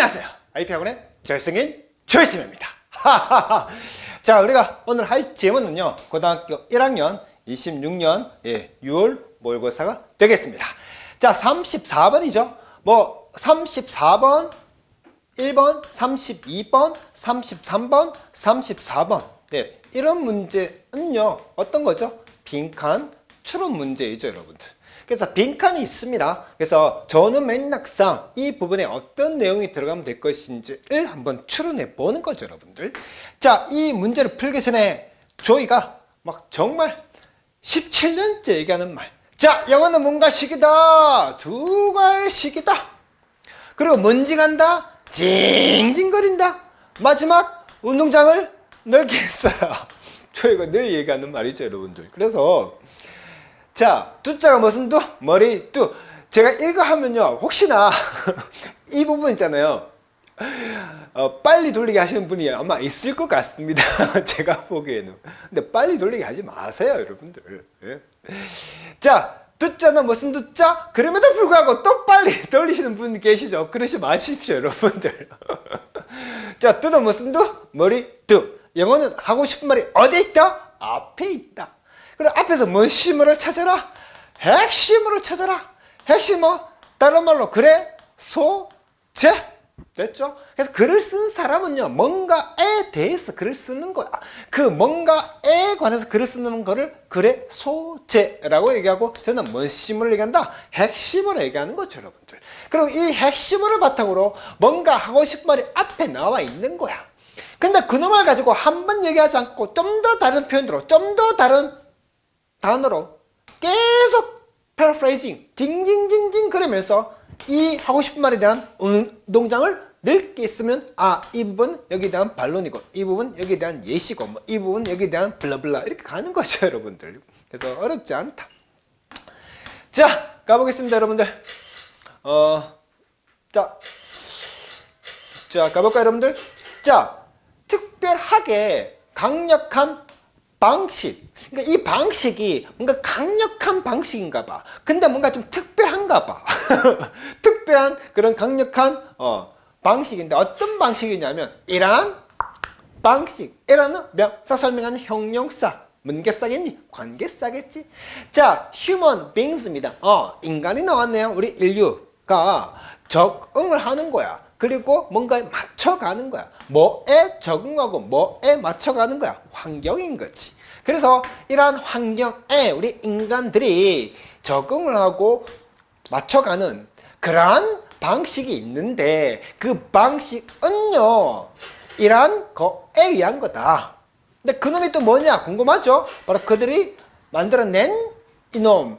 안녕하세요. IP학원의 절승인 조이스입니다. 자, 우리가 오늘 할 질문은요, 고등학교 1학년 26년 6월 모의고사가 되겠습니다. 자, 34번이죠. 뭐 34번, 1번, 32번, 33번, 34번. 네, 이런 문제는요, 어떤 거죠? 빈칸 추론 문제이죠, 여러분들. 그래서 빈칸이 있습니다. 그래서 저는 맥락상 이 부분에 어떤 내용이 들어가면 될 것인지를 한번 추론해 보는 거죠, 여러분들. 자, 이 문제를 풀기 전에 저희가 막 정말 17년째 얘기하는 말. 자, 영어는 뭔가 식이다. 두괄식이다. 그리고 먼지 간다. 징징거린다. 마지막 운동장을 넓게 했어요. 저희가 늘 얘기하는 말이죠, 여러분들. 그래서 자, 두자가 무슨 두? 머리 두. 제가 이거 하면요, 혹시나 이 부분 있잖아요, 빨리 돌리게 하시는 분이 아마 있을 것 같습니다. 제가 보기에는. 근데 빨리 돌리게 하지 마세요, 여러분들. 예? 자, 두자는 무슨 두자? 그럼에도 불구하고 또 빨리 돌리시는 분 계시죠? 그러지 마십시오, 여러분들. 자, 두는 무슨 두? 머리 두. 영어는 하고 싶은 말이 어디 있다? 앞에 있다. 그리고 앞에서 뭔 심어를 찾아라? 핵심어를 찾아라. 핵심어, 다른 말로 그래, 소, 제. 됐죠? 그래서 글을 쓴 사람은요, 뭔가에 대해서 글을 쓰는 거야. 그 뭔가에 관해서 글을 쓰는 거를 그래, 소, 제라고 얘기하고, 저는 뭔 심어를 얘기한다? 핵심어를 얘기하는 거죠, 여러분들. 그리고 이 핵심어를 바탕으로 뭔가 하고 싶은 말이 앞에 나와 있는 거야. 근데 그놈을 가지고 한 번 얘기하지 않고 좀 더 다른 표현으로, 좀 더 다른 단어로 계속 paraphrasing, 징징징징 그러면서 이 하고 싶은 말에 대한 운동장을 넓게 쓰면, 아, 이 부분 여기에 대한 반론이고, 이 부분 여기에 대한 예시고, 뭐 이 부분 여기에 대한 블라블라 이렇게 가는 거죠, 여러분들. 그래서 어렵지 않다. 자, 가보겠습니다, 여러분들. 자, 가볼까요, 여러분들? 자, 특별하게 강력한 방식. 그러니까 이 방식이 뭔가 강력한 방식인가 봐. 근데 뭔가 좀 특별한가 봐. 특별한 그런 강력한 방식인데, 어떤 방식이냐면 이러한 방식. 이라는 명사 설명하는 형용사. 문계사겠니? 관계사겠지? 자, human beings입니다. 인간이 나왔네요. 우리 인류가 적응을 하는 거야. 그리고 뭔가에 맞춰가는 거야. 뭐에 적응하고 뭐에 맞춰가는 거야. 환경인 거지. 그래서 이러한 환경에 우리 인간들이 적응을 하고 맞춰가는 그러한 방식이 있는데, 그 방식은요, 이러한 거에 의한 거다. 근데 그놈이 또 뭐냐 궁금하죠? 바로 그들이 만들어낸 이놈에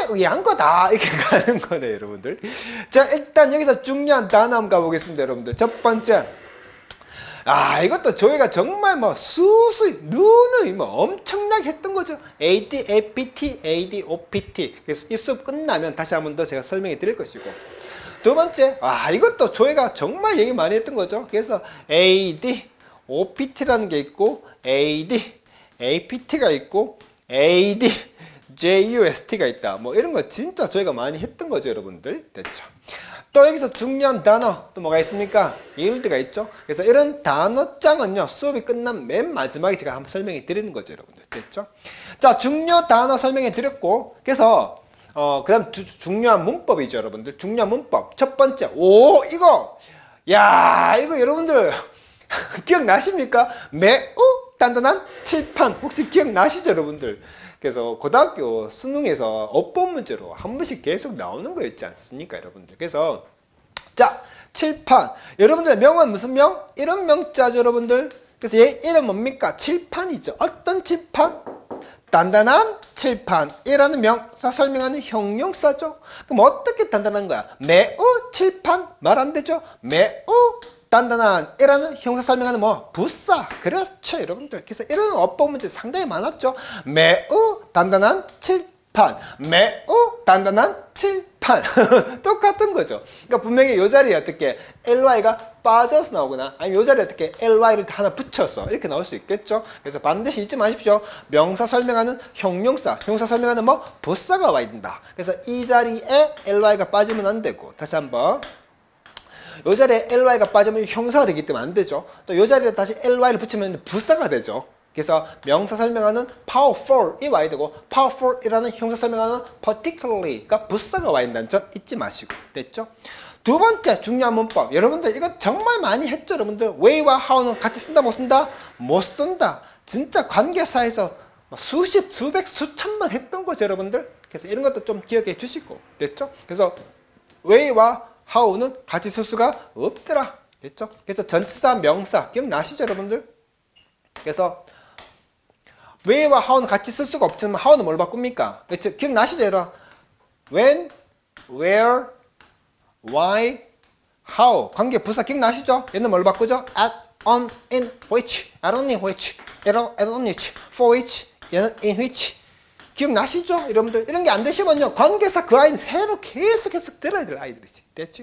의한 거다. 이렇게 가는 거네, 여러분들. 자, 일단 여기서 중요한 단어 한번 가보겠습니다, 여러분들. 첫 번째, 이것도 저희가 정말 뭐 수수히 누누이 뭐 엄청나게 했던 거죠. AD, APT, AD, OPT. 그래서 이 수업 끝나면 다시 한번 더 제가 설명해 드릴 것이고, 두 번째, 이것도 저희가 정말 얘기 많이 했던 거죠. 그래서 AD, OPT라는 게 있고, AD, APT가 있고, AD, JUST가 있다. 뭐 이런 거 진짜 저희가 많이 했던 거죠, 여러분들. 됐죠? 또 여기서 중요한 단어 또 뭐가 있습니까? yield가 있죠. 그래서 이런 단어장은요, 수업이 끝난 맨 마지막에 제가 한번 설명해 드리는 거죠, 여러분들. 됐죠? 자, 중요 단어 설명해 드렸고, 그래서 그 다음 중요한 문법이죠, 여러분들. 중요한 문법. 첫 번째, 이거 여러분들 기억나십니까? 매우 단단한 칠판. 혹시 기억나시죠, 여러분들? 그래서 고등학교 수능에서 어법 문제로 한 번씩 계속 나오는 거였지 않습니까, 여러분들? 그래서 자, 칠판. 여러분들 명은 무슨 명? 이런 명자죠, 여러분들. 그래서 얘 이름 뭡니까? 칠판이죠. 어떤 칠판? 단단한 칠판이라는 명사 설명하는 형용사죠. 그럼 어떻게 단단한 거야? 매우 칠판 말 안 되죠? 매우 단단한 이라는 형용사 설명하는 뭐 부사. 그렇죠, 여러분들. 그래서 이런 어법 문제 상당히 많았죠. 매우 단단한 칠판, 매우 단단한 칠판. 똑같은 거죠. 그러니까 분명히 이 자리에 어떻게 ly가 빠져서 나오거나, 아니면 이 자리에 어떻게 ly를 하나 붙여서 이렇게 나올 수 있겠죠. 그래서 반드시 잊지 마십시오. 명사 설명하는 형용사 설명하는 뭐 부사가 와야 된다. 그래서 이 자리에 ly가 빠지면 안 되고, 다시 한번 요 자리에 ly가 빠지면 형사가 되기 때문에 안 되죠. 또 요 자리에 다시 ly를 붙이면 부사가 되죠. 그래서 명사 설명하는 powerful이 와야 되고 powerful이라는 형사 설명하는 particularly가 부사가 와야 된다는 점 잊지 마시고. 됐죠? 두 번째 중요한 문법. 여러분들 이거 정말 많이 했죠. 여러분들 way와 how는 같이 쓴다 못 쓴다? 못 쓴다. 진짜 관계사에서 수십, 수백, 수천만 했던 거죠. 여러분들. 그래서 이런 것도 좀 기억해 주시고. 됐죠? 그래서 way와 how는 같이 쓸 수가 없더라. 됐죠? 그래서 전치사, 명사 기억나시죠? 여러분들? 그래서 way와 how는 같이 쓸 수가 없지만 how는 뭘 바꿉니까? 그렇죠? 기억나시죠? 여러분? when, where, why, how 관계 부사 기억나시죠? 얘는 뭘 바꾸죠? at, on, in, which, at only which, at only which, for which, 얘는 in which 기억나시죠? 여러분들 이런 게 안 되시면요 관계사 그 아이는 새로 계속 들어야 될 아이들이지. 됐지?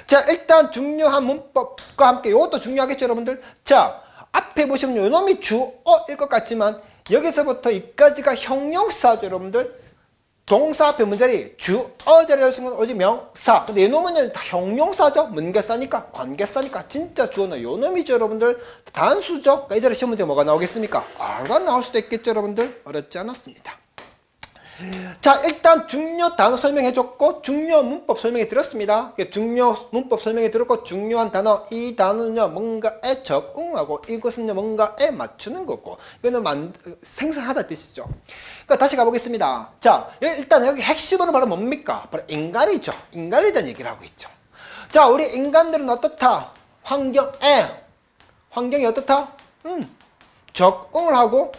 자 일단 중요한 문법과 함께 이것도 중요하겠죠 여러분들. 자 앞에 보시면 요 놈이 주어일 것 같지만 여기서부터 여기까지가 형용사죠 여러분들. 동사 앞에 문자리 주어 자리에 쓰는 건 오직 명사. 근데 이놈은 다 형용사죠. 문계사니까 관계사니까 진짜 주어는 요놈이죠 여러분들. 단수죠. 그러니까 이 자리 시험 문제 뭐가 나오겠습니까? R가 나올 수도 있겠죠 여러분들. 어렵지 않았습니다. 자 일단 중요 단어 설명해 줬고 중요 문법 설명해 드렸습니다. 중요 문법 설명해 드렸고 중요한 단어 이 단어는요 뭔가에 적응하고 이것은요 뭔가에 맞추는 거고 이거는 생산하다 뜻이죠. 그러니까 다시 가보겠습니다. 자 일단 여기 핵심으로 바로 뭡니까? 바로 인간이죠. 인간에 대한 얘기를 하고 있죠. 자 우리 인간들은 어떻다? 환경이 어떻다? 적응을 하고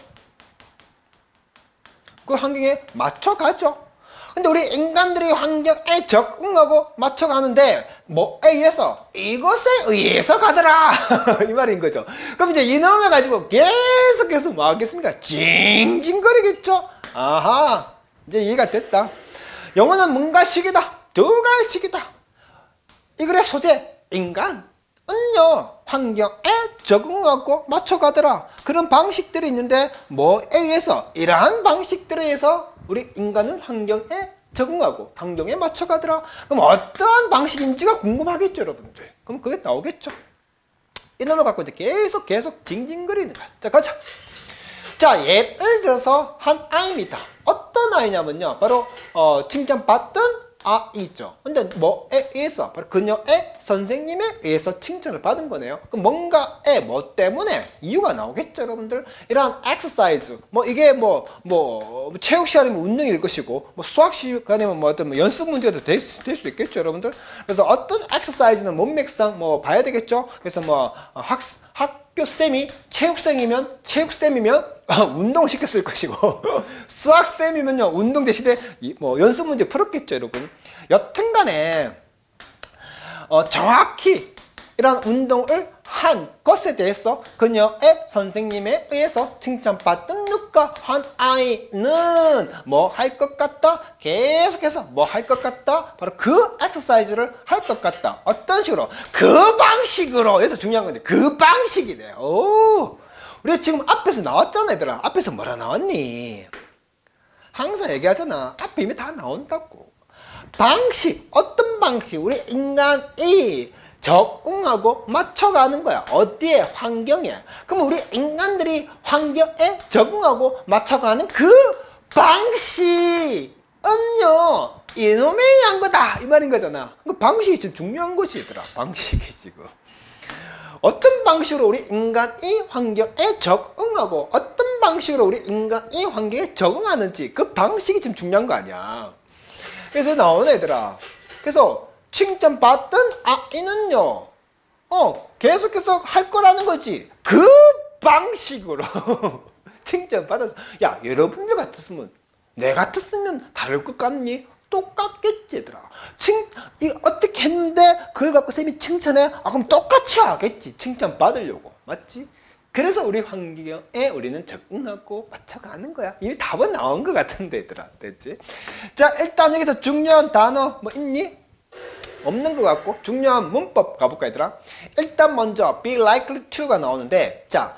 그 환경에 맞춰가죠. 근데 우리 인간들이 환경에 적응하고 맞춰가는데 뭐에 의해서? 이것에 의해서 가더라 이 말인 거죠. 그럼 이제 이놈을 가지고 계속해서 뭐 하겠습니까? 징징거리겠죠. 아하 이제 이해가 됐다. 영어는 뭔가 식이다. 두 가지식이다. 이 글의 소재 인간은요 환경에 적응하고 맞춰가더라. 그런 방식들이 있는데 뭐에 의해서? 이러한 방식들에 의해서 우리 인간은 환경에 적응하고 환경에 맞춰가더라. 그럼 어떠한 방식인지가 궁금하겠죠 여러분들. 그럼 그게 나오겠죠. 이놈을 갖고 이제 계속 징징거리는 거야. 자 가자. 자 예를 들어서 한 아이입니다. 어떤 아이냐면요 바로 칭찬받던 아이죠. 근데 뭐에 의해서? 바로 그녀의 선생님에 의해서 칭찬을 받은 거네요. 그럼 뭔가에 뭐 때문에 이유가 나오겠죠 여러분들. 이런 exercise 이게 체육 시간이면 운동일 것이고 수학 시간이면 어떤 연습 문제도 될 수 있겠죠 여러분들. 그래서 어떤 exercise는 몸맥상 봐야 되겠죠. 그래서 학교 쌤이 체육생이면 운동을 시켰을 것이고 수학쌤이면요 운동 대신에 연습 문제 풀었겠죠 여러분. 여튼간에 정확히 이런 운동을 한 것에 대해서 그녀의 선생님에 의해서 칭찬받던 누가 한 아이는 뭐 할 것 같다. 계속해서 뭐 할 것 같다. 바로 그 엑서사이즈를 할 것 같다. 어떤 식으로? 그 방식으로. 여기서 중요한 건데 그 방식이네. 오, 우리 지금 앞에서 나왔잖아 얘들아. 앞에서 뭐라 나왔니? 항상 얘기하잖아. 앞에 이미 다 나온다고. 방식, 어떤 방식? 우리 인간이 적응하고 맞춰가는 거야. 어디에? 환경에. 그럼 우리 인간들이 환경에 적응하고 맞춰가는 그 방식은요 이놈이 한 거다 이 말인 거잖아. 그 방식이 지금 중요한 것이 얘들아. 방식이 지금 어떤 방식으로 우리 인간이 환경에 적응하고 어떤 방식으로 우리 인간이 환경에 적응하는지 그 방식이 지금 중요한 거 아니야. 그래서 나오네 얘들아. 그래서 칭찬받던 아이는요 계속해서 할 거라는 거지. 그 방식으로 칭찬받아서. 야 여러분들 같았으면 내 같았으면 다를 것 같니? 똑같겠지 얘들아. 어떻게 했는데 그걸 갖고 쌤이 칭찬해? 그럼 똑같이 하겠지. 칭찬받으려고. 맞지? 그래서 우리 환경에 우리는 적응하고 맞춰가는 거야. 이미 답은 나온 것 같은데 얘들아. 됐지? 자 일단 여기서 중요한 단어 뭐 있니? 없는 것 같고 중요한 문법 가볼까 얘들아. 일단 먼저 be likely to가 나오는데 자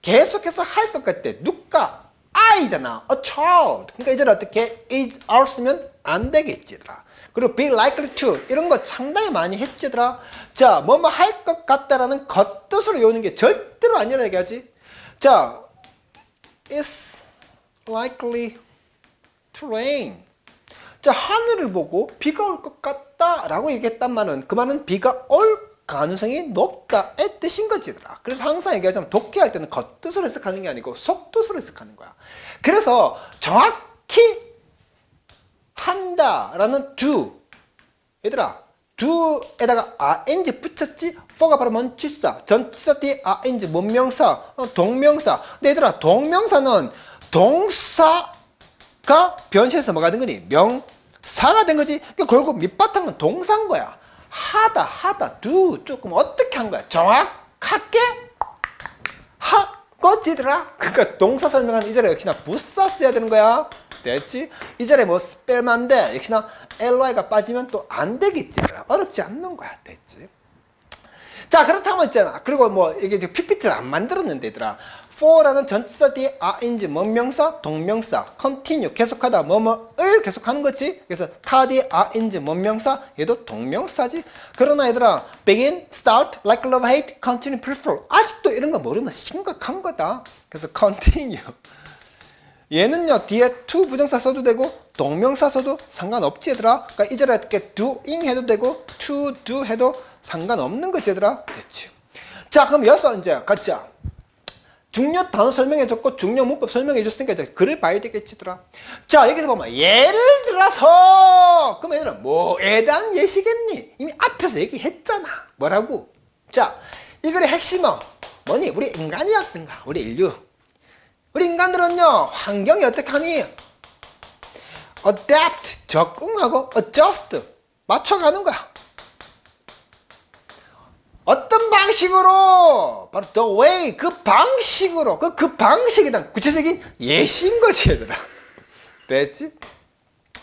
계속해서 할 것 같아. 누가? I잖아. A child. 그러니까 이제는 어떻게 is, are 쓰면 안 되겠지 얘들아. 그리고 be likely to 이런 거 상당히 많이 했지 얘들아. 자, 뭐뭐 할 것 같다라는 겉뜻으로 외우는 게 절대로 아니라 얘기하지. 자, it's likely to rain. 자, 하늘을 보고 비가 올 것 같다 라고 얘기했단 말은 그 말은 비가 올 가능성이 높다의 뜻인 거지 얘들아. 그래서 항상 얘기하자면 독해할 때는 겉뜻으로 해석하는 게 아니고 속뜻으로 해석하는 거야. 그래서 정확히 한다 라는 do, 얘들아 do에다가 ing 붙였지. for가 바로 뭔치사, 전치사 뒤에 ing 문명사, 동명사. 근데 얘들아 동명사는 동사가 변시해서 뭐가 된 거니? 명사가 된 거지. 그러니까 결국 밑바탕은 동사인 거야. 하다 do 조금 어떻게 한 거야? 정확하게 한 거지더라. 그러니까 동사 설명하는 이 자리에 역시나 부사 써야 되는 거야. 됐지? 이 자리에 뭐 spell만 안 돼. 역시나 ly가 빠지면 또 안 되겠지. 어렵지 않는 거야. 됐지? 자, 그렇다면 있잖아. 그리고 뭐 이게 지금 PPT를 안 만들었는데 얘들아, for라는 전치사 뒤에 ing 문명사, 동명사, continue 계속하다 뭐뭐을 계속하는 거지. 그래서 타 뒤에 ing 문명사, 얘도 동명사지. 그러나 얘들아, begin, start, like, love, hate, continue, prefer 아직도 이런 거 모르면 심각한 거다. 그래서 continue 얘는요 뒤에 to 부정사 써도 되고 동명사 써도 상관없지 얘들아. 그러니까 이 자리에 이렇게 doing 해도 되고 to do 해도 상관없는 거지 얘들아. 됐지? 자, 그럼 여기서 이제 가자. 중요 단어 설명해줬고 중요 문법 설명해줬으니까 이제 글을 봐야 되겠지 얘들아. 자, 여기서 보면 예를 들어서 그럼 얘들아 뭐에 대한 예시겠니? 이미 앞에서 얘기했잖아. 뭐라고? 자, 이 글의 핵심은 뭐니? 우리 인간이었던가 우리 인류. 우리 인간들은요 환경이 어떻게 하니? adapt 적응하고 adjust 맞춰가는 거야. 어떤 방식으로? 바로 the way 그 방식으로 그 방식에 대한 구체적인 예시인 거지 얘들아. 됐지?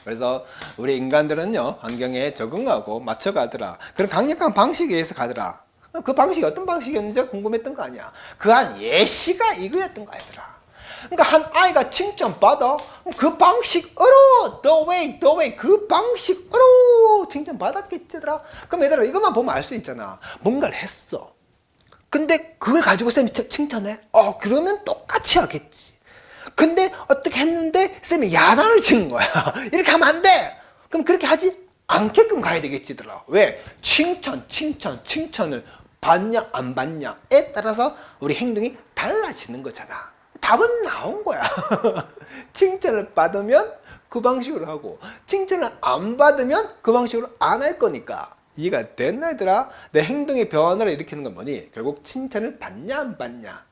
그래서 우리 인간들은요 환경에 적응하고 맞춰가더라. 그런 강력한 방식에 의해서 가더라. 그 방식이 어떤 방식이었는지 궁금했던 거 아니야. 그 한 예시가 이거였던 거야 얘들아. 그러니까 한 아이가 칭찬받아. 그 방식으로 the way 그 방식으로 칭찬받았겠지더라. 그럼 얘들아 이것만 보면 알 수 있잖아. 뭔가를 했어. 근데 그걸 가지고 쌤이 칭찬해? 그러면 똑같이 하겠지. 근데 어떻게 했는데 쌤이 야단을 치는 거야. 이렇게 하면 안 돼. 그럼 그렇게 하지 않게끔 가야 되겠지더라. 왜? 칭찬을 받냐 안 받냐에 따라서 우리 행동이 달라지는 거잖아. 답은 나온 거야. 칭찬을 받으면 그 방식으로 하고 칭찬을 안 받으면 그 방식으로 안 할 거니까. 이해가 됐나 얘들아? 내 행동의 변화를 일으키는 건 뭐니? 결국 칭찬을 받냐 안 받냐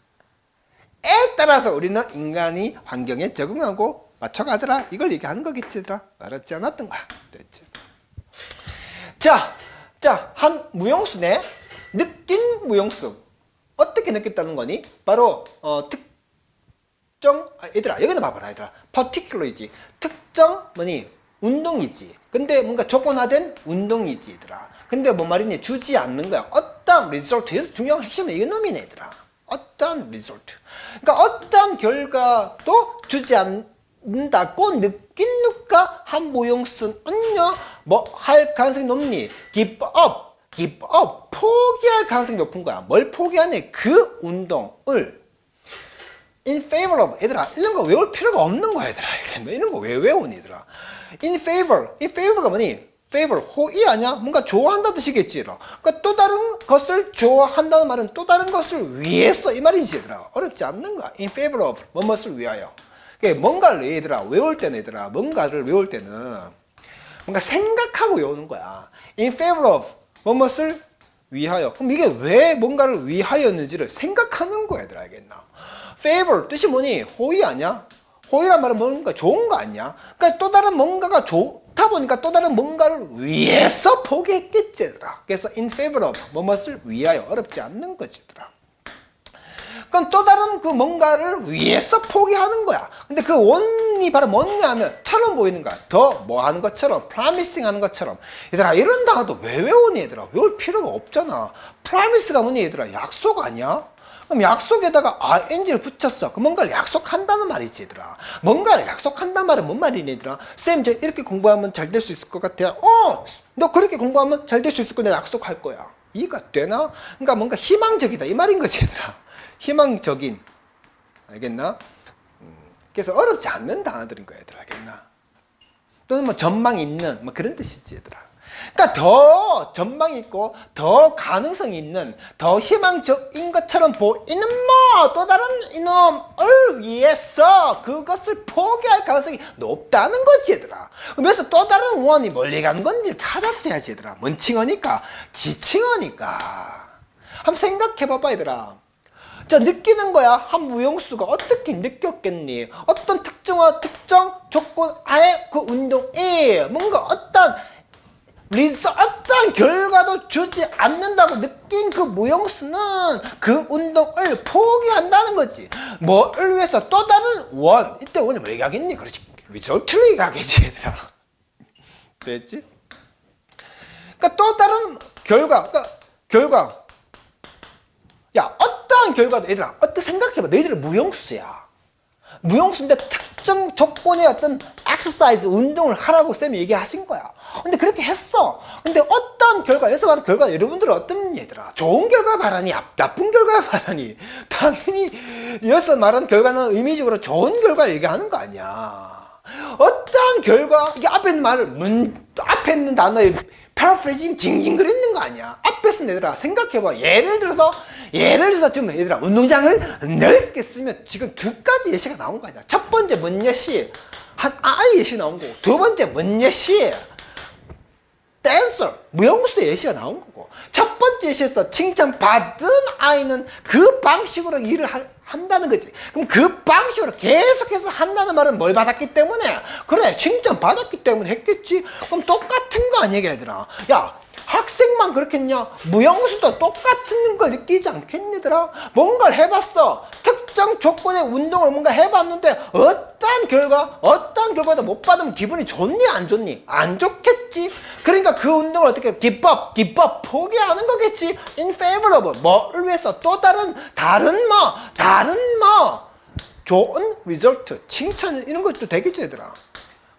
에 따라서 우리는 인간이 환경에 적응하고 맞춰가더라. 이걸 얘기하는 거겠지 얘들아. 알았지 않았던 거야. 됐지? 자, 한 무용수네. 느낀 무용수. 어떻게 느꼈다는 거니? 바로 얘들아 여기는 봐봐라 얘들아. particular이지. 특정 뭐니? 운동이지. 근데 뭔가 조건화된 운동이지 얘들아. 근데 뭔 말이니? 주지 않는 거야. 어떤 리졸트에서 중요한 핵심은 이놈이네 얘들아. 어떤 리졸트. 그러니까 어떤 결과도 주지 않는다고 느낀 누가 한 무용수는요 뭐 할 가능성이 높니? give up 포기할 가능성이 높은 거야. 뭘 포기하니? 그 운동을 in favor of. 얘들아 이런 거 외울 필요가 없는 거야 얘들아. 너 이런 거 왜 외우니 얘들아. in favor가 뭐니? favor 호의 아니야? 뭔가 좋아한다는 뜻이겠지 얘들아. 그러니까 또 다른 것을 좋아한다는 말은 또 다른 것을 위해서 이 말이지 얘들아. 어렵지 않는 거야. in favor of 무엇을 위하여. 그러니까 뭔가를 얘들아 외울 때는 얘들아 뭔가를 외울 때는 뭔가 생각하고 외우는 거야. in favor of 무엇을 위하여. 그럼 이게 왜 뭔가를 위하여였는지를 생각하는 거야 얘들아. 알겠나? favor 뜻이 뭐니? 호의 아니야? 호의란 말은 뭔가 좋은 거 아니야? 그러니까 또 다른 뭔가가 좋다 보니까 또 다른 뭔가를 위해서 포기했겠지 얘들아. 그래서 in favor of 무엇을 위하여. 어렵지 않는 거지 얘들아. 그럼 또 다른 그 뭔가를 위해서 포기하는 거야. 근데 그 원이 바로 뭐냐 하면 처럼 보이는 거야. 더 뭐 하는 것처럼, promising 하는 것처럼. 얘들아 이런 단어도 왜 외우니 얘들아? 외울 필요가 없잖아. promise가 뭐니 얘들아? 약속 아니야? 그럼 약속에다가 ing를 붙였어. 그럼 뭔가를 약속한다는 말이지, 얘들아. 뭔가를 약속한다는 말은 뭔 말이니, 얘들아? 쌤, 저 이렇게 공부하면 잘 될 수 있을 것 같아요. 너 그렇게 공부하면 잘 될 수 있을 거야. 내가 약속할 거야. 이해가 되나? 그러니까 뭔가 희망적이다. 이 말인 거지, 얘들아. 희망적인. 알겠나? 그래서 어렵지 않는 단어들인 거야, 얘들아. 알겠나? 또는 뭐 전망 있는 뭐 그런 뜻이지, 얘들아. 그러니까 더 전망이 있고 더 가능성이 있는 더 희망적인 것처럼 보이는 뭐 또 다른 이놈을 위해서 그것을 포기할 가능성이 높다는 거지, 얘들아. 그래서 또 다른 원이 멀리 간 건지 찾았어야지, 얘들아. 뭔 칭어니까? 지칭어니까. 한번 생각해 봐봐, 얘들아. 자, 느끼는 거야. 한 무용수가 어떻게 느꼈겠니? 어떤 특정한 특정 조건 아래 그 운동이 뭔가 어떤 결과도 주지 않는다고 느낀 그 무용수는 그 운동을 포기한다는 거지. 뭐를 위해서 또 다른 원. 이때 원이 뭐 얘기하겠니? 그렇지. 리절트를 얘기하겠지, 얘들아. 됐지? 그러니까 또 다른 결과. 결과. 야, 어떠한 결과도 얘들아, 어떻게 생각해봐. 너희들은 무용수야. 무용수인데 특정 조건의 어떤 exercise, 운동을 하라고 쌤이 얘기하신 거야. 근데 그렇게 했어. 근데 어떤 결과, 여기서 말하는 결과, 여러분들은 어떤 얘들아? 좋은 결과 바라니? 나쁜 결과 바라니? 당연히 여기서 말하는 결과는 의미적으로 좋은 결과를 얘기하는 거 아니야. 어떠한 결과, 이게 앞에 있는 말을, 앞에 있는 단어에 패러프레이징 징징거리는 거 아니야. 앞에서 얘들아, 생각해봐. 예를 들어서 지금 얘들아, 운동장을 넓게 쓰면 지금 두 가지 예시가 나온 거 아니야. 첫 번째 뭔 예시? 한 아이 예시 나온 거고, 두 번째 뭔 예시? 댄서, 무용수 예시가 나온 거고, 첫 번째 예시에서 칭찬받은 아이는 그 방식으로 일을 한다는 거지. 그럼 그 방식으로 계속해서 한다는 말은 뭘 받았기 때문에? 그래, 칭찬받았기 때문에 했겠지. 그럼 똑같은 거 아니야, 얘들아. 야, 학생만 그렇겠냐? 무용수도 똑같은 걸 느끼지 않겠니, 얘들아? 뭔가를 해봤어. 특정 조건의 운동을 뭔가 해봤는데 어떤 결과도 못 받으면 기분이 좋니, 안 좋니? 안 좋겠지. 그러니까 그 운동을 어떻게 기법 포기하는 거겠지. in favor of 뭐를 위해서 또 다른 좋은 result, 칭찬 이런 것도 되겠지, 얘들아.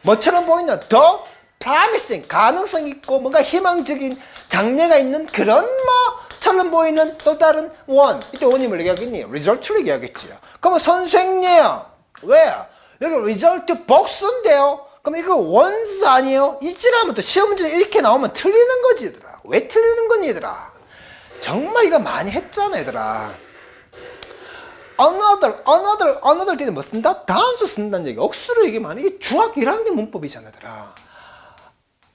뭐처럼 보이냐? 더 promising, 가능성 있고 뭔가 희망적인 장래가 있는 그런 뭐처럼 보이는 또 다른 원. 이때 원이 뭘 얘기하겠니? result를 얘기하겠지. 그러면 선생님, 왜? 여기 result 복수인데요? 그럼 이거 원스 아니에요? 이지라면 또 시험 문제 이렇게 나오면 틀리는 거지, 얘들아. 왜 틀리는 거니, 얘들아? 정말 이거 많이 했잖아, 얘들아. another 뒤에 뭐 쓴다? 단수 쓴다는 얘기. 억수로 얘기만. 이게 중학교 1학년 문법이잖아, 얘들아.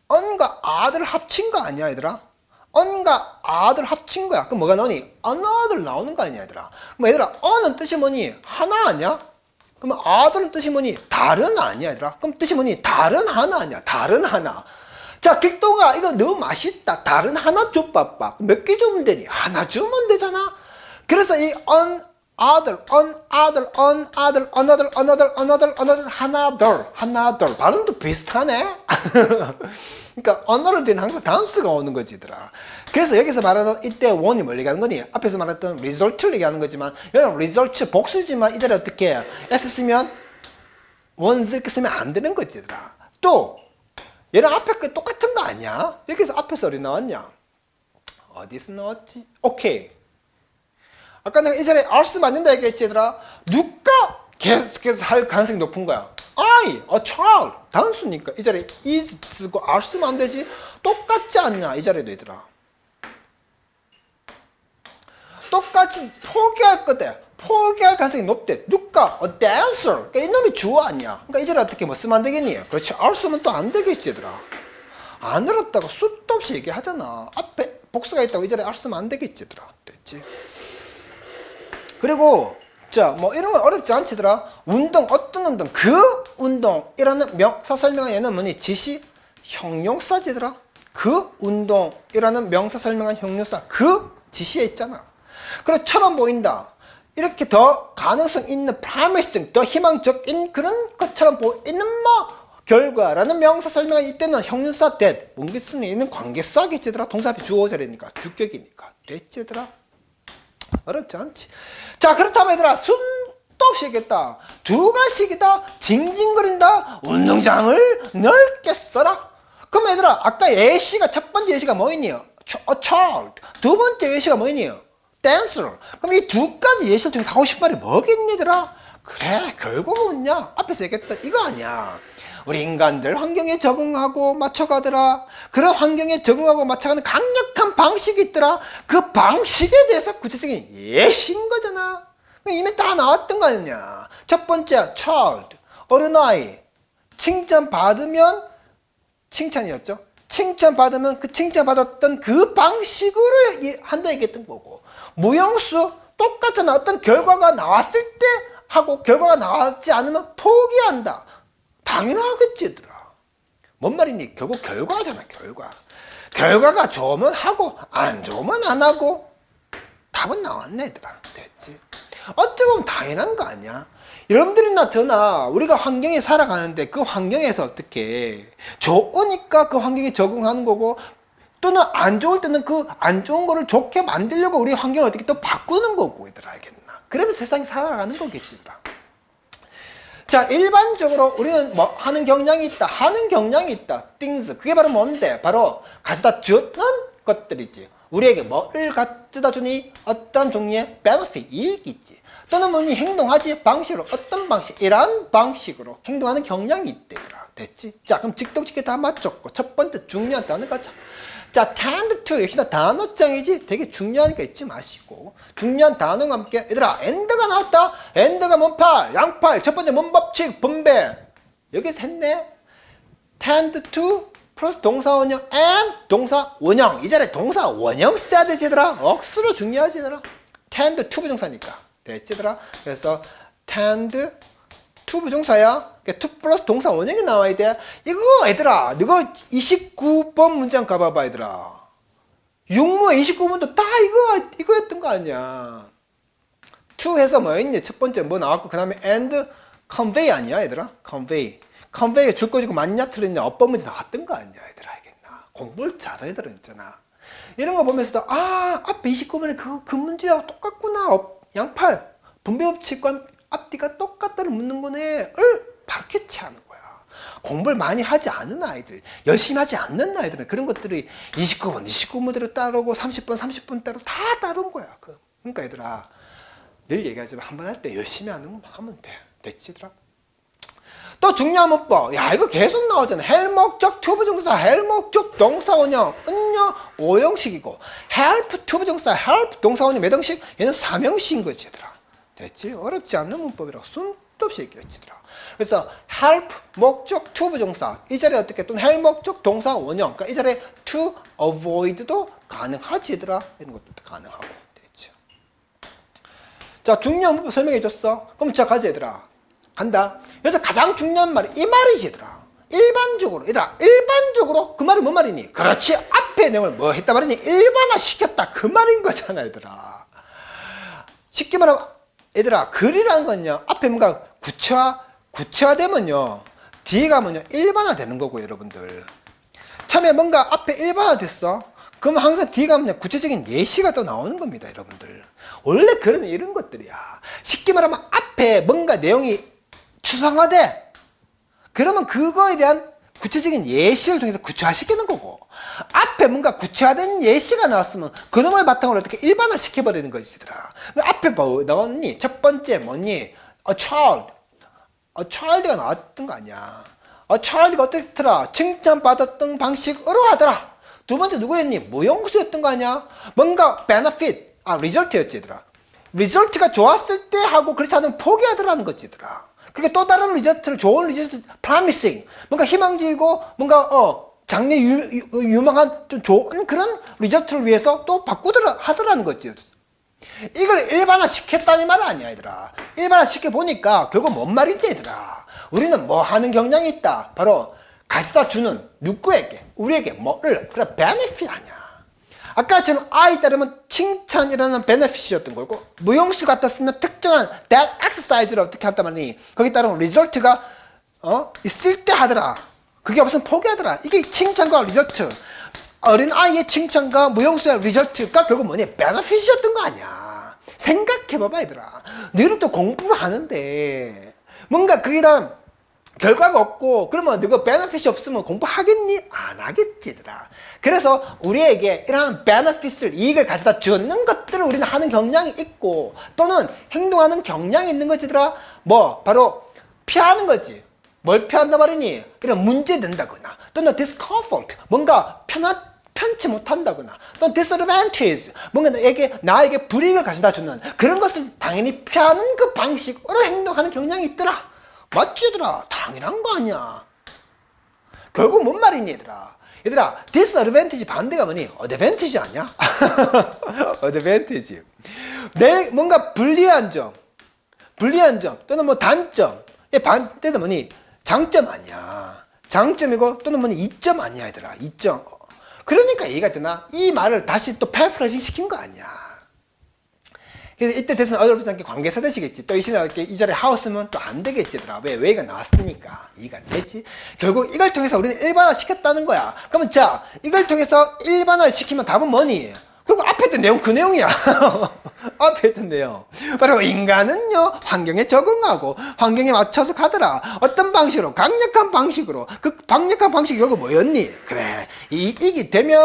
on과 other 합친 거 아니야, 얘들아? on과 other 합친 거야. 그럼 뭐가 나오니? another 나오는 거 아니야, 얘들아? 그럼 얘들아, on은 뜻이 뭐니? 하나 아니야? 그러면 other는 뜻이 뭐니? 다른 아니야, 얘들아? 그럼 뜻이 뭐니? 다른 하나 아니야? 다른 하나. 자, 길동아, 이거 너무 맛있다. 다른 하나 줘, 빠빠. 몇 개 주면 되니? 하나 주면 되잖아? 그래서 이 another, another. 발음도 비슷하네? 그러니까 언어를 뒤는 항상 단수가 오는 거지, 얘들아. 그래서 여기서 말하는 이때 원이 뭘 얘기하는 거니? 앞에서 말했던 result를 얘기하는 거지만, 여러분 result 복수지만 이 자리에 어떻게 해? s 쓰면 원스 이렇게 쓰면 안 되는 거지, 얘들아. 또 얘랑 앞에 거 똑같은 거 아니야? 여기서 앞에서 어디 나왔냐? 어디서 나왔지? 오케이. 아까 내가 이 자리에 are 맞는다 얘기했지, 얘들아. 누가 계속해서 할 가능성이 높은 거야? I, a child. 단수니까 이 자리에 is 쓰고 are 쓰면 안 되지? 똑같지 않냐, 이 자리에도, 얘들아. 똑같이 포기할 거대. 포기할 가능성이 높대. 누가? A dancer. 그러니까 이놈이 주어 아니야. 그러니까 이 자리에 어떻게 뭐 쓰면 안 되겠니? 그렇지. are 쓰면 또 안 되겠지, 얘들아. 안 어렵다고 수도 없이 얘기하잖아. 앞에 복수가 있다고 이 자리에 are 쓰면 안 되겠지, 얘들아. 됐지? 그리고 자, 뭐 이런 건 어렵지 않지더라. 운동, 어떤 운동? 그 운동이라는 명사 설명한 얘는 뭐니? 지시 형용사지더라. 그 운동이라는 명사 설명한 형용사 그 지시에 있잖아. 그리고 처럼 보인다. 이렇게 더 가능성 있는 promising, 더 희망적인 그런 것처럼 보이는 뭐 결과라는 명사 설명한 이때는 형용사 that, 문기순에 있는 관계사겠지더라. 동사 앞에 주어 자리니까 주격이니까 됐지더라. 어렵지 않지. 자, 그렇다면 얘들아, 숨도 없이 얘기했다. 두 가지이다. 징징거린다. 운동장을 넓게 써라. 그럼 얘들아, 아까 예시가, 첫 번째 예시가 뭐였니요? A child. 두 번째 예시가 뭐였니요? dancer. 그럼 이 두 가지 예시를 통해서 하고 싶은 말이 뭐겠니, 얘들아? 그래, 결국은요, 앞에서 얘기했던 이거 아니야. 우리 인간들 환경에 적응하고 맞춰가더라. 그런 환경에 적응하고 맞춰가는 강력한 방식이 있더라. 그 방식에 대해서 구체적인 예시인 거잖아. 이미 다 나왔던 거 아니냐. 첫 번째, child, 어린아이. 칭찬받으면 칭찬이었죠. 칭찬받으면 그 칭찬받았던 그 방식으로 한다 얘기했던 거고, 무용수 똑같잖아. 어떤 결과가 나왔을 때 하고 결과가 나왔지 않으면 포기한다. 당연하겠지 얘들아. 뭔 말이니? 결국 결과잖아. 결과가 좋으면 하고 안 좋으면 안 하고 답은 나왔네 얘들아. 됐지? 어떻게 보면 당연한 거 아니야. 여러분들이나 저나 우리가 환경에 살아가는데 그 환경에서 어떻게 좋으니까 그 환경에 적응하는 거고, 또는 안 좋을 때는 그 안 좋은 거를 좋게 만들려고 우리 환경을 어떻게 또 바꾸는 거고 얘들아. 알겠나? 그러면 세상이 살아가는 거겠지 얘들아. 자, 일반적으로 우리는 뭐 하는 경향이 있다. things. 그게 바로 뭔데? 바로 가져다 주는 것들이지. 우리에게 뭐를 가져다 주니? 어떤 종류의 benefit, 이익이 있지. 또는 뭐니 행동하지 방식으로, 어떤 방식, 이러한 방식으로 행동하는 경향이 있대더라. 됐지? 자, 그럼 직독직해 다 맞췄고, 첫 번째 중요한 단어가 자, tend to 역시나 단어장이지. 되게 중요하니까 잊지 마시고, 중요한 단어와 함께 얘들아, and가 나왔다. and가 문팔, 양팔. 첫 번째 문법칙, 분배. 여기서 했네. tend to 플러스 동사 원형 and 동사 원형. 이 자리에 동사 원형 써야 되지 얘들아. 억수로 중요하지 얘들아. tend to 부정사니까. 됐지 얘들아. 그래서 tend to 부정사야. to 플러스 동사 원형이 나와야 돼. 이거 얘들아, 이거 29번 문장 가봐봐 얘들아. 육모의 29번도 다 이거였던 거 아니야. to 해서 뭐였니? 첫 번째 뭐 나왔고, 그 다음에 and convey 아니야 얘들아. convey가 줄 거지고 맞냐 틀렸냐 어법 문제 나왔던 거 아니야 얘들아. 알겠나? 공부를 잘해 얘들아 있잖아. 이런 거 보면서도 앞에 29번에 그 문제야 똑같구나. 양팔 분배법칙과 앞뒤가 똑같다를 묻는 거네 을 바로 캐치하는 거야. 공부를 많이 하지 않은 아이들, 열심히 하지 않는 아이들은 그런 것들이 29번대로 따르고 30번 따로 다 따른 거야. 그러니까 얘들아, 늘 얘기하지만 한 번 할 때 열심히 하면 돼. 됐지 얘들아? 또 중요한 문법. 야, 이거 계속 나오잖아. 헬목적 투부정사, 헬목적 동사원형, 은요 5형식이고, help 투부정사, help 동사원형 몇 형식? 얘는 3형식인 거지 얘들아. 됐지? 어렵지 않는 문법이라고 숨도 없이 얘기했지 얘들아. 그래서 help 목적 to 부정사 이 자리에 어떻게, 또는 help 목적 동사 원형, 그러니까 이 자리에 to avoid도 가능하지 얘들아. 이런 것도 가능하고. 됐죠? 자, 중요한 문법 설명해 줬어. 그럼 자, 가자 얘들아. 간다. 그래서 가장 중요한 말이 이 말이지 얘들아. 일반적으로 그 말이 뭔 말이니? 그렇지, 앞에 내용을 뭐 했단 말이니? 일반화 시켰다 그 말인 거잖아 얘들아. 쉽게 말하면 얘들아, 글이라는 건요 앞에 뭔가 구체화되면요 뒤에 가면요 일반화 되는 거고 여러분들. 처음에 뭔가 앞에 일반화 됐어. 그러면 항상 뒤에 가면 구체적인 예시가 또 나오는 겁니다 여러분들. 원래 글은 이런 것들이야. 쉽게 말하면 앞에 뭔가 내용이 추상화돼. 그러면 그거에 대한 구체적인 예시를 통해서 구체화시키는 거고, 앞에 뭔가 구체화된 예시가 나왔으면 그놈을 바탕으로 어떻게 일반화 시켜버리는 것이더라. 앞에 뭐 나왔니? 첫 번째 뭐니? A child가 나왔던 거 아니야. A child가 어떻더라? 칭찬받았던 방식으로 하더라. 두 번째 누구였니? 무용수였던 거 아니야. 뭔가 benefit, result였지 얘들아. result가 좋았을 때 하고 그렇지 않으면 포기하더라는 거지 얘들아. 그러니까 또 다른 리저트를, 좋은 리저트, promising, 뭔가 희망적이고 뭔가 장래 유망한 좀 좋은 그런 리저트를 위해서 또 하더라는 거지. 이걸 일반화 시켰다는 말은 아니야 얘들아. 일반화 시켜보니까 결국 뭔 말인지 얘들아. 우리는 뭐 하는 경향이 있다. 바로 가져다 주는, 누구에게, 우리에게 뭐를, 그래 benefit 아니야. 아까처럼 I에 따르면 칭찬이라는 베네핏이었던 거고, 무용수 같았으면 특정한 that exercise를 어떻게 한단 말이니? 거기에 따르면 리절트가 있을 때 하더라. 그게 없으면 포기하더라. 이게 칭찬과 리절트, 어린 아이의 칭찬과 무용수의 리절트가 결국 뭐니? 베네핏이었던 거 아니야. 생각해봐봐 얘들아. 너희는 또 공부를 하는데 뭔가 그이랑 결과가 없고 그러면 너가 베네핏이 없으면 공부하겠니? 안 하겠지 얘들아. 그래서 우리에게 이러한 베네핏을 이익을 가져다 주는 것들을 우리는 하는 경향이 있고 또는 행동하는 경향이 있는 거지 얘들아. 뭐 바로 피하는 거지. 뭘 피한단 말이니? 이런 문제된다거나 또는 discomfort 뭔가 편치 못한다거나 또는 disadvantage 뭔가 나에게 불이익을 가져다 주는 그런 것을 당연히 피하는 그 방식으로 행동하는 경향이 있더라. 맞지 얘들아? 당연한 거 아니야. 결국 뭔 말이니 얘들아? 얘들아 disadvantage 반대가 뭐니? advantage 아니야? advantage 내 뭔가 불리한 점 또는 뭐 단점 반대는 뭐니? 장점 아니야. 장점이고 또는 뭐니? 이점 아니야 얘들아. 이점. 그러니까 이해가 되나? 이 말을 다시 또 패러프레이징 시킨 거 아니야. 그래서 이때 대선 어렵지 않게 관계사 되시겠지. 또 이 자리에 하우스면 또 안 되겠지 얘들아. 왜? 왜가 나왔으니까. 이해가 되지? 결국 이걸 통해서 우리는 일반화 시켰다는 거야. 그러면 자 이걸 통해서 일반화를 시키면 답은 뭐니? 결국 앞에 있던 내용 그 내용이야. 앞에 있던 내용 바로 인간은요 환경에 적응하고 환경에 맞춰서 가더라. 어떤 방식으로? 강력한 방식으로. 그 강력한 방식이 결국 뭐였니? 그래 이익이 되면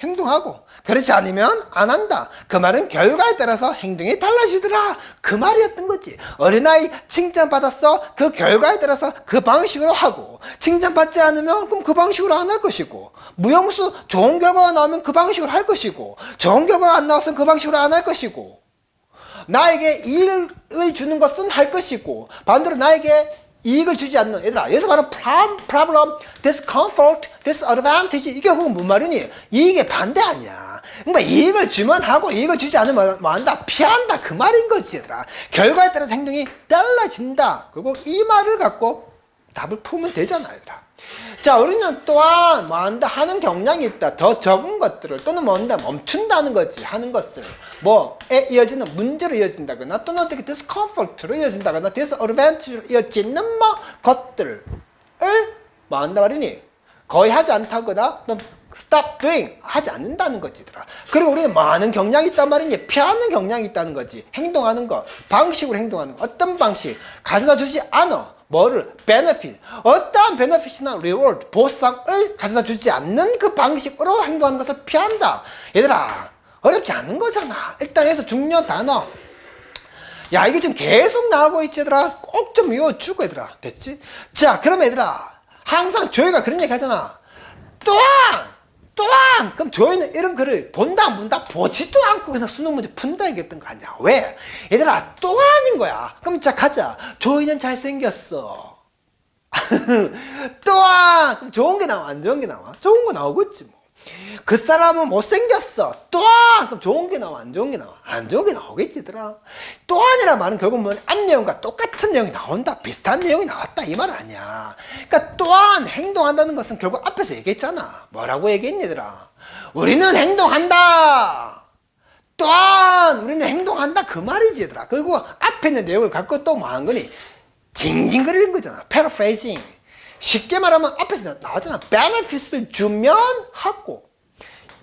행동하고 그렇지 않으면 안 한다. 그 말은 결과에 따라서 행동이 달라지더라. 그 말이었던 거지. 어린아이 칭찬받았어. 그 결과에 따라서 그 방식으로 하고 칭찬받지 않으면 그럼 그 방식으로 안 할 것이고 무용수 좋은 결과가 나오면 그 방식으로 할 것이고 좋은 결과가 안 나왔으면 그 방식으로 안 할 것이고 나에게 이익을 주는 것은 할 것이고 반대로 나에게 이익을 주지 않는 얘들아 여기서 말하는 problem, discomfort, disadvantage 이게 그건 뭔 말이니? 이익의 반대 아니야. 그러니까 이익을 주면 하고 이익을 주지 않으면 뭐 한다? 피한다 그 말인 거지 얘들아. 결과에 따라서 행동이 달라진다. 그리고 이 말을 갖고 답을 풀면 되잖아 얘들아. 자 우리는 또한 뭐 한다 하는 경향이 있다. 더 적은 것들을 또는 뭐 한다 멈춘다는 거지. 하는 것을 뭐에 이어지는 문제로 이어진다거나 또는 어떻게 discomfort로 이어진다거나 disadvantage로 이어지는 뭐 것들을 뭐 한다 말이니? 거의 하지 않다거나 또는 stop doing 하지 않는다는 거지더라. 그리고 우리는 많은 경향이 있단 말이니? 피하는 경향이 있다는 거지. 행동하는 거 방식으로 행동하는 거 어떤 방식 가져다 주지 않아. 뭐를? benefit. 어떠한 benefit이나 reward, 보상을 가져다 주지 않는 그 방식으로 행동하는 것을 피한다. 얘들아, 어렵지 않은 거잖아. 일단 여기서 중요한 단어. 야, 이게 지금 계속 나오고 있지, 얘들아. 꼭 좀 외워주고, 얘들아. 됐지? 자, 그럼 얘들아. 항상 조이가 그런 얘기 하잖아. 또한! 그럼 조이는 이런 글을 본다 안 본다? 보지도 않고 그냥 수능 문제 푼다 얘기했던 거 아니야. 왜? 얘들아 또한인 거야. 그럼 자 가자. 조이는 잘생겼어. 또한 그럼 좋은 게 나와 안 좋은 게 나와? 좋은 거 나오겠지 뭐. 그 사람은 못생겼어. 또한 그럼 좋은 게 나와 안 좋은 게 나와? 안 좋은 게 나오겠지 얘들아. 또한이란 말은 결국 뭐 앞내용과 똑같은 내용이 나온다. 비슷한 내용이 나왔다 이 말 아니야. 그러니까 또한 행동한다는 것은 결국 앞에서 얘기했잖아. 뭐라고 얘기했니 얘들아? 우리는 행동한다. 또한 우리는 행동한다 그 말이지 얘들아. 그리고 앞에 있는 내용을 갖고 또 뭐 하는 거니? 징징거리는 거잖아. paraphrasing. 쉽게 말하면 앞에서 나왔잖아. benefit을 주면 하고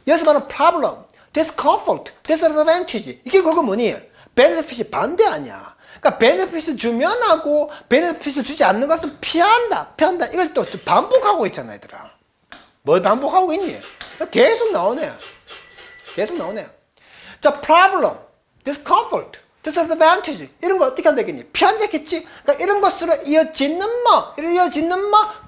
여기서 말하는 problem, discomfort, disadvantage 이게 그거 뭐니? benefit이 반대 아니야. 그러니까 benefit을 주면 하고 benefit을 주지 않는 것은 피한다. 이걸 또 반복하고 있잖아 얘들아. 뭘 반복하고 있니? 계속 나오네. 자 problem, discomfort, disadvantage 이런 걸 어떻게 한다겠니? 피한다겠지? 그러니까 이런 것으로 이어지는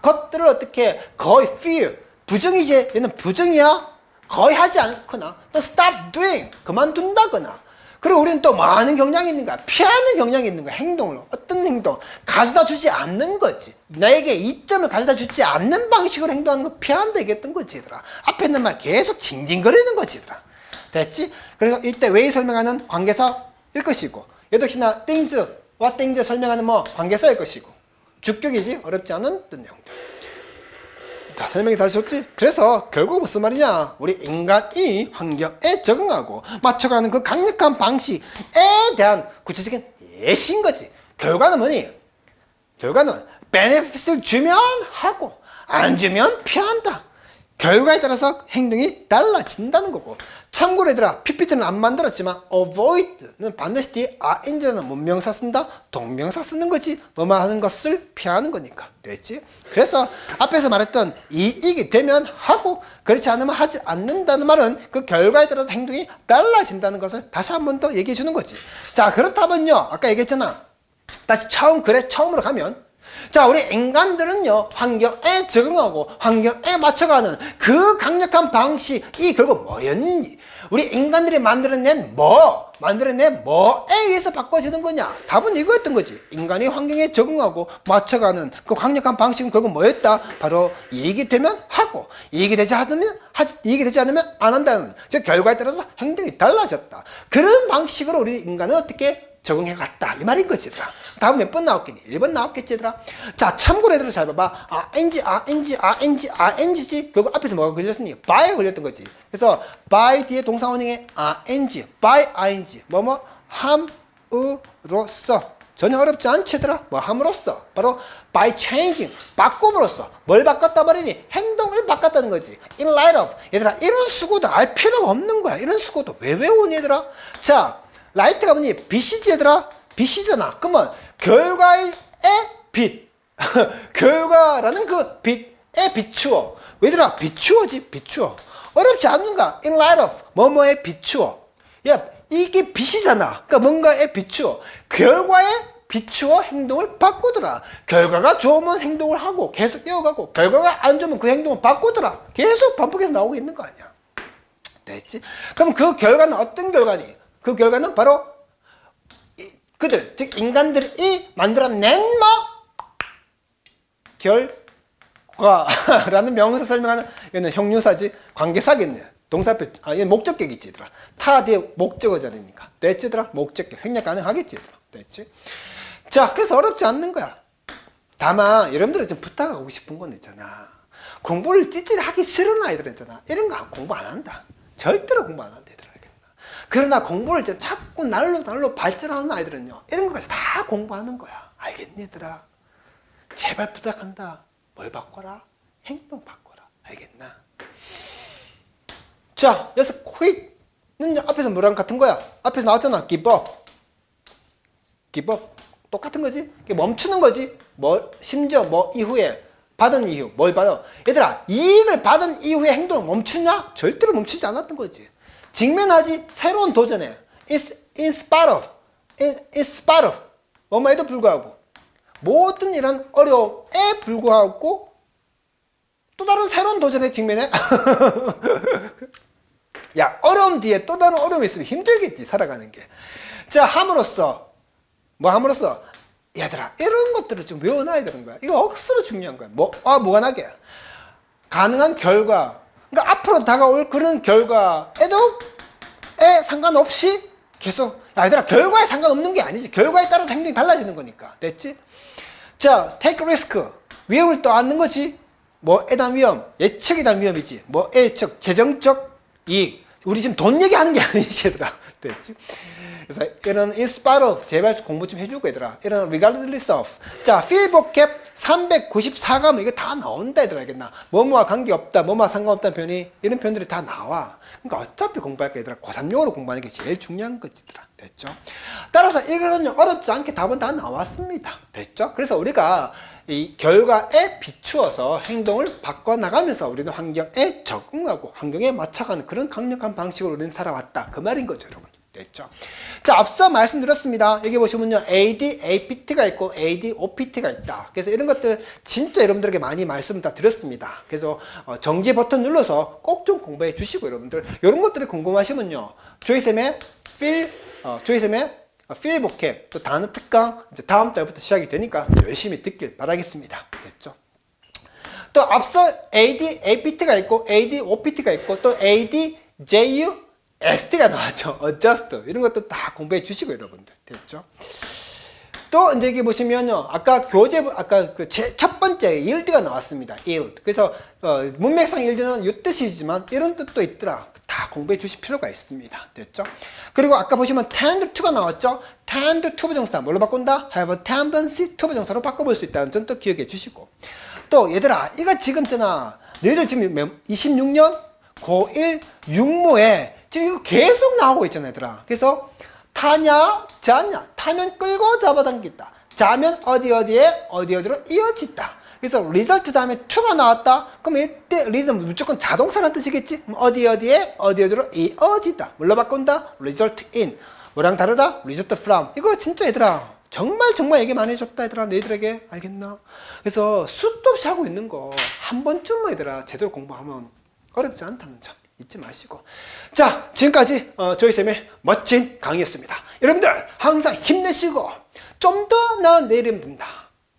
것들을 어떻게 거의 fear 부정이지. 얘는 부정이야. 거의 하지 않거나 또 stop doing 그만둔다거나 그리고 우리는 또 많은 경향이 있는 거야. 피하는 경향이 있는 거야. 행동을 어떤 행동 가져다 주지 않는 거지. 나에게 이점을 가져다 주지 않는 방식으로 행동하는 거 피한다 얘기했던 거지 얘들아. 앞에 있는 말 계속 징징거리는 거지 얘들아. 됐지? 그래서 이때 왜 설명하는 관계사일 것이고 얘도 역시나 things와 things 설명하는 뭐 관계사일 것이고 주격이지 어렵지 않은 어떤 내용들. 자, 설명이 다 되셨지? 그래서 결국 무슨 말이냐? 우리 인간이 환경에 적응하고 맞춰가는 그 강력한 방식에 대한 구체적인 예시인 거지. 결과는 뭐니? 결과는 베네핏을 주면 하고 안 주면 피한다. 결과에 따라서 행동이 달라진다는 거고. 참고로 얘들아, PPT는 안 만들었지만 avoid는 반드시 뒤에 ing는 문명사 쓴다, 동명사 쓰는 거지. 뭐만 하는 것을 피하는 거니까. 됐지? 그래서 앞에서 말했던 이익이 되면 하고 그렇지 않으면 하지 않는다는 말은 그 결과에 따라서 행동이 달라진다는 것을 다시 한 번 더 얘기해 주는 거지. 자, 그렇다면요, 아까 얘기했잖아. 다시 처음으로 가면, 자, 우리 인간들은요, 환경에 적응하고 환경에 맞춰가는 그 강력한 방식이 결국 뭐였니? 우리 인간들이 만들어낸 뭐에 의해서 바꿔지는 거냐? 답은 이거였던 거지. 인간이 환경에 적응하고 맞춰가는 그 강력한 방식은 결국 뭐였다? 바로 이익이 되면 하고, 이익이 되지 않으면 안 한다는, 즉 결과에 따라서 행동이 달라졌다. 그런 방식으로 우리 인간은 어떻게 적응해 갔다, 이 말인 거지, 얘들아. 다음 몇 번 나왔겠니? 1번 나왔겠지, 얘들아. 자, 참고로 얘들아 잘 봐봐. ing지. 결국 앞에서 뭐가 걸렸으니? by에 걸렸던 거지. 그래서 by 뒤에 동사원형에 by ing. 함으로써. 전혀 어렵지 않지, 얘들아. 함으로써. 바로 by changing. 바꿈으로써. 뭘 바꿨다 말이니? 행동을 바꿨다는 거지. in light of. 얘들아, 이런 수고도 알 필요가 없는 거야. 이런 수고도 왜 외우니, 얘들아? 자, 라이트가 뭐니? 빛이지, 얘들아? 빛이잖아. 그러면 결과의 빛. 결과라는 그 빛에 비추어. 얘들아, 비추어. 어렵지 않는가? in light of. 뭐뭐에 비추어. 야, 이게 빛이잖아. 그러니까 뭔가에 비추어. 결과에 비추어 행동을 바꾸더라. 결과가 좋으면 행동을 하고 계속 이어가고, 결과가 안 좋으면 그 행동을 바꾸더라. 계속 반복해서 나오고 있는 거 아니야. 됐지? 그럼 그 결과는 어떤 결과니? 그 결과는 바로 그들, 즉 인간들이 만들어낸 결과라는 명사 설명하는, 얘는 형용사지, 관계사겠네. 동사표, 얘는 목적격이지, 얘들아. 타 뒤에 목적어 자리니까. 됐지, 얘들아? 목적격. 생략 가능하겠지, 얘들아. 됐지? 자, 그래서 어렵지 않는 거야. 다만 여러분들은 좀 부탁하고 싶은 건 있잖아. 공부를 찌질이 하기 싫은 아이들은 있잖아. 이런 거 공부 안 한다. 절대로 공부 안 한다. 그러나 공부를 이제 자꾸 날로 발전하는 아이들은요, 이런 것까지 다 공부하는 거야. 알겠니, 얘들아? 제발 부탁한다. 뭘 바꿔라? 행동 바꿔라. 알겠나? 자, 여기서 quit는 앞에서 뭐랑 같은 거야? 앞에서 나왔잖아. give up. 똑같은 거지? 멈추는 거지? 심지어 이후에 받은 이후, 뭘 받아? 얘들아, 이익을 받은 이후에 행동을 멈추냐? 절대로 멈추지 않았던 거지. 직면하지, 새로운 도전에 in spite of 뭐뭐에도 불구하고, 모든 이런 어려움에 불구하고 또 다른 새로운 도전에 직면해. 야, 어려움 뒤에 또 다른 어려움이 있으면 힘들겠지, 살아가는 게. 자, 함으로써 얘들아, 이런 것들을 좀 외워놔야 되는 거야. 이거 억수로 중요한 거야. 뭐가 나게? 가능한 결과. 그러니까 앞으로 다가올 그런 결과에도 상관없이 계속, 얘들아, 결과에 상관없는 게 아니지. 결과에 따라서 행동이 달라지는 거니까. 됐지? 자, take risk. 위험을 또 안는 거지. 뭐에 대한 위험, 예측에 대한 위험이지. 예측, 재정적 이익. 우리 지금 돈 얘기하는 게 아니지, 얘들아. 됐지? 그래서 이런 in spite of, 제발 공부 좀 해주고, 얘들아. 이런 regardless of. 자, field vocab 394가면 이거 다 나온다, 얘들아. 알겠나? 뭐뭐와 관계없다, 뭐뭐와 상관없다는 표현이, 이런 표현들이 다 나와. 그러니까 어차피 공부할 거, 얘들아. 고3용어로 공부하는 게 제일 중요한 거지, 얘들아. 됐죠? 따라서 이거는 어렵지 않게 답은 다 나왔습니다. 됐죠? 그래서 우리가 이 결과에 비추어서 행동을 바꿔나가면서 우리는 환경에 적응하고 환경에 맞춰가는 그런 강력한 방식으로 우리는 살아왔다. 그 말인 거죠, 여러분. 됐죠? 자, 앞서 말씀드렸습니다. 여기 보시면요, AD, APT가 있고 AD, OPT가 있다. 그래서 이런 것들 진짜 여러분들에게 많이 말씀 다 드렸습니다. 그래서 정지 버튼 눌러서 꼭 좀 공부해 주시고, 여러분들 이런 것들이 궁금하시면요, 조이쌤의 필 보캡, 또 단어 특강 이제 다음 달부터 시작이 되니까 열심히 듣길 바라겠습니다. 됐죠? 또 앞서 AD, APT가 있고 AD, OPT가 있고 또 AD, JU, ST가 나왔죠. adjust. 이런 것도 다 공부해 주시고, 여러분들. 됐죠? 또 이제 여기 보시면요, 아까 그 첫 번째 yield가 나왔습니다. yield. 그래서 문맥상 yield는 이 뜻이지만 이런 뜻도 있더라. 다 공부해 주실 필요가 있습니다. 됐죠? 그리고 아까 보시면 tend to가 나왔죠? tend to 부정사 뭘로 바꾼다? have a tendency to 부정사로 바꿔볼 수 있다는 점 또 기억해 주시고, 또 얘들아, 이거 지금 있잖아, 너희들 지금 26년 고1 육모에 지금 이거 계속 나오고 있잖아, 얘들아. 그래서 타냐, 자냐. 타면 끌고 잡아당긴다. 자면 어디로 이어진다. 그래서 result 다음에 to가 나왔다. 그럼 이때 리듬 무조건 자동사라는 뜻이겠지? 그럼 어디로 이어지다. 뭘로 바꾼다? result in. 뭐랑 다르다? result from. 이거 진짜 얘들아 정말 얘기 많이 해줬다 얘들아. 너희들에게 알겠나? 그래서 수도 없이 하고 있는 거 한 번쯤만 얘들아 제대로 공부하면 어렵지 않다는 점 잊지 마시고. 자, 지금까지 조이쌤의 멋진 강의였습니다. 여러분들 항상 힘내시고 좀 더 나은 내일이면 된다.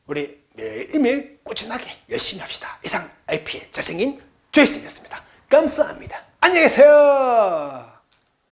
우리 매일매일 꾸준하게 열심히 합시다. 이상 IP의 잘생긴 조이쌤이었습니다. 감사합니다. 안녕히 계세요.